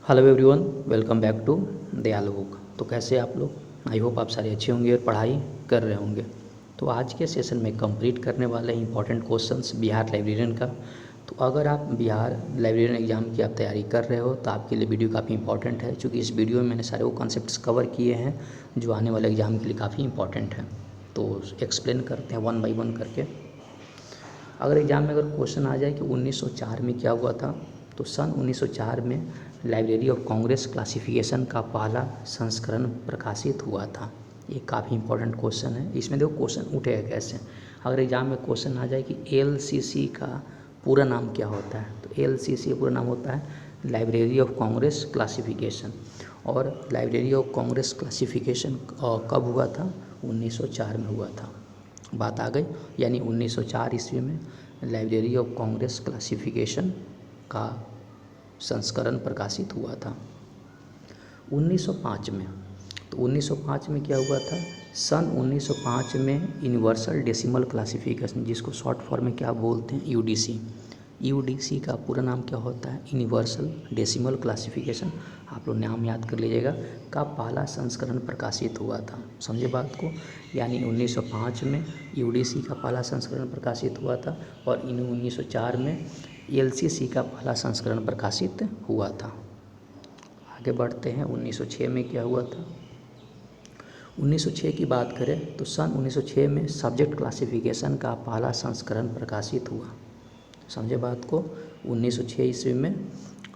Hello everyone, welcome back to Dayal book. तो कैसे आप लोग? आई होप आप सारे अच्छे होंगे और पढ़ाई कर रहे होंगे। तो आज के सेशन में कंप्लीट करने वाले हैं इंपॉर्टेंट क्वेश्चंस बिहार लाइब्रेरियन का। तो अगर आप बिहार लाइब्रेरियन एग्ज़ाम की आप तैयारी कर रहे हो तो आपके लिए वीडियो काफ़ी इंपॉर्टेंट है, क्योंकि इस वीडियो में मैंने सारे वो कॉन्सेप्ट्स कवर किए हैं जो आने वाले एग्ज़ाम के लिए काफ़ी इंपॉर्टेंट हैं। तो एक्सप्लेन करते हैं वन बाई वन करके। अगर एग्ज़ाम में अगर क्वेश्चन आ जाए कि 1904 में क्या हुआ था, तो सन 1904 में लाइब्रेरी ऑफ कांग्रेस क्लासिफिकेशन का पहला संस्करण प्रकाशित हुआ था। ये काफ़ी इंपॉर्टेंट क्वेश्चन है। इसमें देखो क्वेश्चन उठेगा कैसे। अगर एग्ज़ाम में क्वेश्चन आ जाए कि एलसीसी का पूरा नाम क्या होता है, तो एलसीसी का पूरा नाम होता है लाइब्रेरी ऑफ कांग्रेस क्लासिफिकेशन। और लाइब्रेरी ऑफ कांग्रेस क्लासिफिकेशन कब हुआ था? 1904 में हुआ था। बात आ गई। यानी 1904 ईस्वी में लाइब्रेरी ऑफ कांग्रेस क्लासिफिकेशन का संस्करण प्रकाशित हुआ था। 1905 में, तो 1905 में क्या हुआ था? सन 1905 में यूनिवर्सल डेसिमल क्लासिफिकेशन, जिसको शॉर्ट फॉर्म में क्या बोलते हैं, यूडीसी। यूडीसी का पूरा नाम क्या होता है? Universal decimal classification. आप लोग नाम याद कर लीजिएगा। का पहला संस्करण प्रकाशित हुआ था। समझे बात को? यानी 1905 में यूडीसी का पहला संस्करण प्रकाशित हुआ था और 1904 में एलसीसी का पहला संस्करण प्रकाशित हुआ था। आगे बढ़ते हैं। 1906 में क्या हुआ था? 1906 की बात करें तो सन 1906 में सब्जेक्ट क्लासिफिकेशन का पहला संस्करण प्रकाशित हुआ। समझे बात को? 1906 ईस्वी में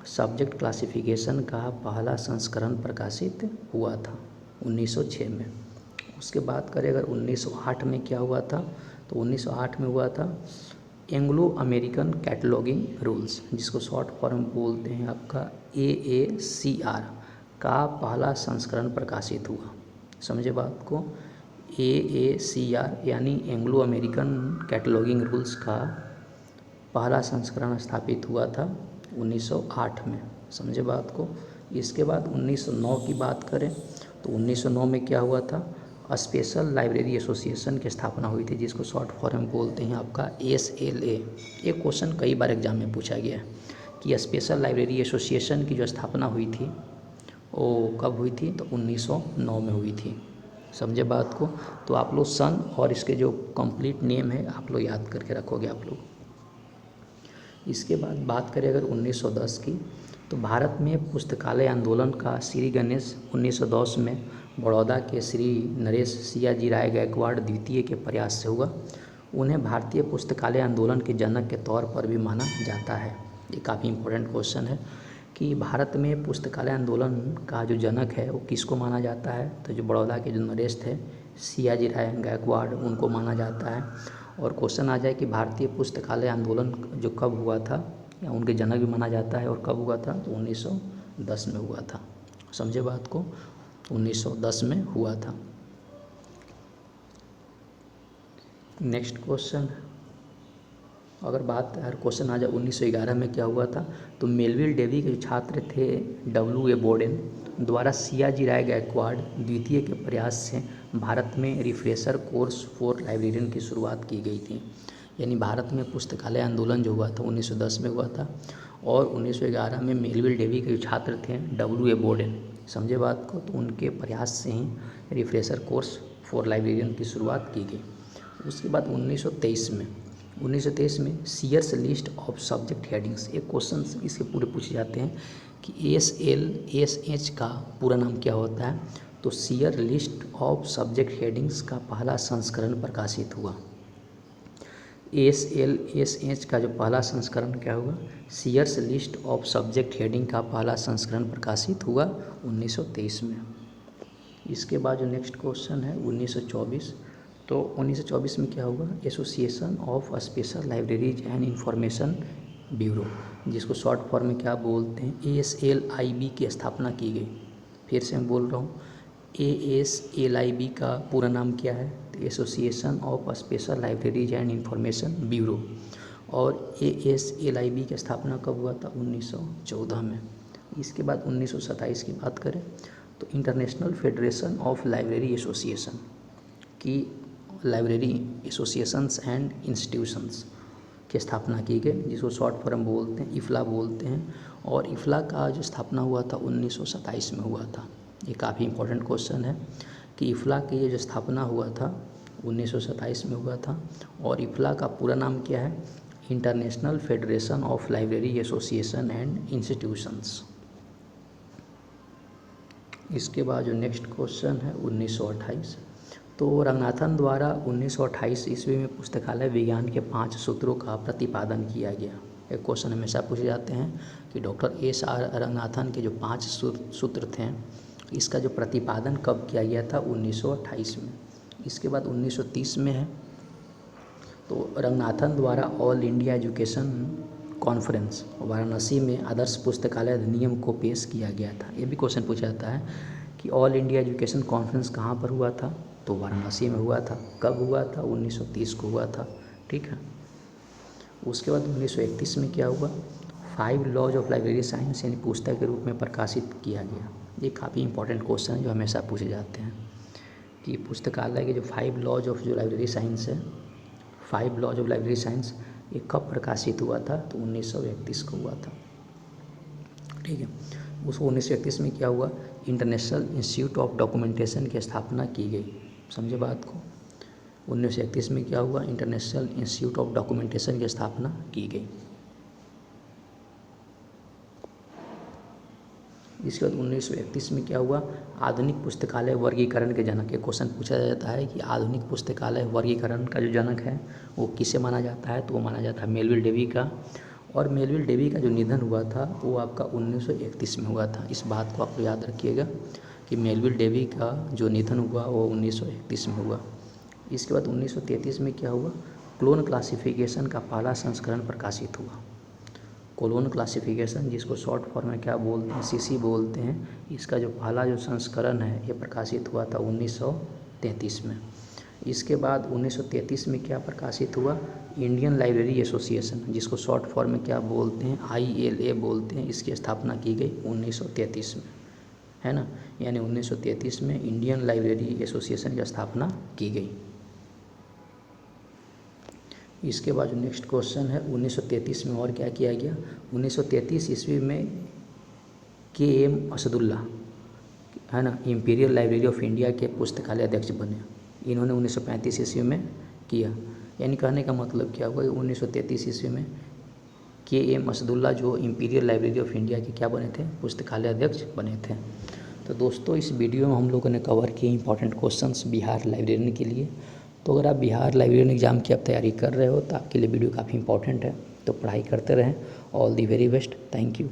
सब्जेक्ट क्लासिफिकेशन का पहला संस्करण प्रकाशित हुआ था 1906 में। उसके बाद करें अगर 1908 में क्या हुआ था, तो 1908 में हुआ था एंग्लो अमेरिकन कैटलॉगिंग रूल्स, जिसको शॉर्ट फॉर्म बोलते हैं आपका AACR का पहला संस्करण प्रकाशित हुआ। समझे बात को? AACR यानी एंग्लो अमेरिकन कैटलॉगिंग रूल्स का पहला संस्करण स्थापित हुआ था 1908 में। समझे बात को? इसके बाद 1909 की बात करें तो 1909 में क्या हुआ था? स्पेशल लाइब्रेरी एसोसिएशन की स्थापना हुई थी, जिसको शॉर्ट फॉर्म में बोलते हैं आपका SLA। एक क्वेश्चन कई बार एग्जाम में पूछा गया है कि स्पेशल लाइब्रेरी एसोसिएशन की जो स्थापना हुई थी वो कब हुई थी? तो 1909 में हुई थी। समझे बात को? तो आप लोग सन और इसके जो कंप्लीट नेम है आप लोग याद करके रखोगे आप लोग। इसके बाद बात करें अगर 1910 की, तो भारत में पुस्तकालय आंदोलन का श्री गणेश 1910 में बड़ौदा के श्री नरेश सियाजी राय गायकवाड़ द्वितीय के प्रयास से हुआ। उन्हें भारतीय पुस्तकालय आंदोलन के जनक के तौर पर भी माना जाता है। ये काफ़ी इंपॉर्टेंट क्वेश्चन है कि भारत में पुस्तकालय आंदोलन का जो जनक है वो किसको माना जाता है? तो जो बड़ौदा के जो नरेश थे सियाजी राय गायकवाड़, उनको माना जाता है। और क्वेश्चन आ जाए कि भारतीय पुस्तकालय आंदोलन जो कब हुआ था, या उनके जनक भी माना जाता है और कब हुआ था, तो 1910 में हुआ था। समझे बात को? 1910 में हुआ था। नेक्स्ट क्वेश्चन, अगर क्वेश्चन आ जाए 1911 में क्या हुआ था, तो मेलविल डेवी के जो छात्र थे W.A. बोर्डेन द्वारा सियाजी राय गायकवाड़ द्वितीय के प्रयास से भारत में रिफ्रेशर कोर्स फॉर लाइब्रेरियन की शुरुआत की गई थी। यानी भारत में पुस्तकालय आंदोलन जो हुआ था 1910 में हुआ था और 1911 में मेलविल डेवी के जो छात्र थे W.A. बोर्डेन, समझे बात को, तो उनके प्रयास से ही रिफ्रेशर कोर्स फॉर लाइब्रेरियन की शुरुआत की गई। उसके बाद 1923 में Sears list of subject headings, एक क्वेश्चन इसके पूरे पूछे जाते हैं कि SLSH का पूरा नाम क्या होता है, तो Sear list of subject headings का पहला संस्करण प्रकाशित हुआ। SLSH का जो पहला संस्करण क्या हुआ? Sears list of subject heading का पहला संस्करण प्रकाशित हुआ 1923 में। इसके बाद जो नेक्स्ट क्वेश्चन है 1924, तो 1924 में क्या हुआ? Association of special libraries and information bureau, जिसको शॉर्ट फॉर्म में क्या बोलते हैं, ASLIB की स्थापना की गई। फिर से मैं बोल रहा हूँ, ASLIB का पूरा नाम क्या है? तो association of special libraries and information bureau. और ASLIB की स्थापना कब हुआ था? 1914 में। इसके बाद 1927 की बात करें तो international federation of library association की लाइब्रेरी एसोसिएशंस एंड इंस्टीट्यूशंस की स्थापना की गई, जिसको शॉर्ट फॉर्म बोलते हैं, इफ्ला बोलते हैं। और इफ़ला का जो स्थापना हुआ था 1927 में हुआ था। ये काफ़ी इंपॉर्टेंट क्वेश्चन है कि इफ़ला की ये जो स्थापना हुआ था 1927 में हुआ था। और इफ़ला का पूरा नाम क्या है? International federation of library association and institutions. इसके बाद जो नेक्स्ट क्वेश्चन है 1928। तो रंगनाथन द्वारा 1928 ईस्वी में पुस्तकालय विज्ञान के 5 सूत्रों का प्रतिपादन किया गया। एक क्वेश्चन हमेशा पूछे जाते हैं कि डॉक्टर एस.आर. रंगनाथन के जो 5 सूत्र थे, इसका जो प्रतिपादन कब किया गया था? 1928 में। इसके बाद 1930 में है, तो रंगनाथन द्वारा all India education conference Varanasi में आदर्श पुस्तकालय अधिनियम को पेश किया गया था। ये भी क्वेश्चन पूछा जाता है कि ऑल इंडिया एजुकेशन कॉन्फ्रेंस कहाँ पर हुआ था? तो वाराणसी में हुआ था। कब हुआ था? 1930 को हुआ था। ठीक है। उसके बाद 1931 में क्या हुआ? 5 लॉज ऑफ लाइब्रेरी साइंस यानी पुस्तक के रूप में प्रकाशित किया गया। ये काफ़ी इंपॉर्टेंट क्वेश्चन है जो हमेशा पूछे जाते हैं कि पुस्तकालय के जो 5 लॉज ऑफ जो लाइब्रेरी साइंस है, 5 लॉज ऑफ लाइब्रेरी साइंस, ये कब प्रकाशित हुआ था? तो 1931 को हुआ था। ठीक है। उस 1931 में क्या हुआ? इंटरनेशनल इंस्टीट्यूट ऑफ डॉक्यूमेंटेशन की स्थापना की गई। समझे बात को? 1931 में क्या हुआ? इंटरनेशनल इंस्टीट्यूट ऑफ डॉक्यूमेंटेशन की स्थापना की गई। इसके बाद 1931 में क्या हुआ? आधुनिक पुस्तकालय वर्गीकरण के जनक। एक क्वेश्चन पूछा जाता है कि आधुनिक पुस्तकालय वर्गीकरण का जो जनक है वो किसे माना जाता है? तो वो माना जाता है मेलविल डेवी का। और मेलविल डेवी का जो निधन हुआ था वो आपका 1931 में हुआ था। इस बात को आपको याद रखिएगा कि मेलविल डेवी का जो निधन हुआ वो 1931 में हुआ। इसके बाद 1933 में क्या हुआ? क्लोन क्लासिफिकेशन का पहला संस्करण प्रकाशित हुआ। क्लोन क्लासिफिकेशन, जिसको शॉर्ट फॉर्म में क्या बोलते हैं? सीसी बोलते हैं। इसका जो पहला जो संस्करण है ये प्रकाशित हुआ था 1933 में। इसके बाद 1933 में क्या प्रकाशित हुआ? इंडियन लाइब्रेरी एसोसिएशन, जिसको शॉर्ट फॉर्म में क्या बोलते हैं? ILA बोलते हैं। इसकी स्थापना की गई 1933 में, है ना। यानी 1933 में इंडियन लाइब्रेरी एसोसिएशन की स्थापना की गई। इसके बाद जो नेक्स्ट क्वेश्चन है 1933 में और क्या किया गया? 1933 ईस्वी में KM असदुल्ला, है ना, इंपीरियल लाइब्रेरी ऑफ इंडिया के पुस्तकालय अध्यक्ष बने। इन्होंने 1935 ईस्वी में किया। यानी कहने का मतलब क्या हुआ? 1933 ईस्वी में KM असदुल्ला जो इंपीरियल लाइब्रेरी ऑफ इंडिया के क्या बने थे? पुस्तकालय अध्यक्ष बने थे। तो दोस्तों इस वीडियो में हम लोगों ने कवर किए इंपॉर्टेंट क्वेश्चंस बिहार लाइब्रेरियन के लिए। तो अगर आप बिहार लाइब्रेरियन एग्ज़ाम की आप तैयारी कर रहे हो तो आपके लिए वीडियो काफ़ी इंपॉर्टेंट है। तो पढ़ाई करते रहें। All the very best. Thank you.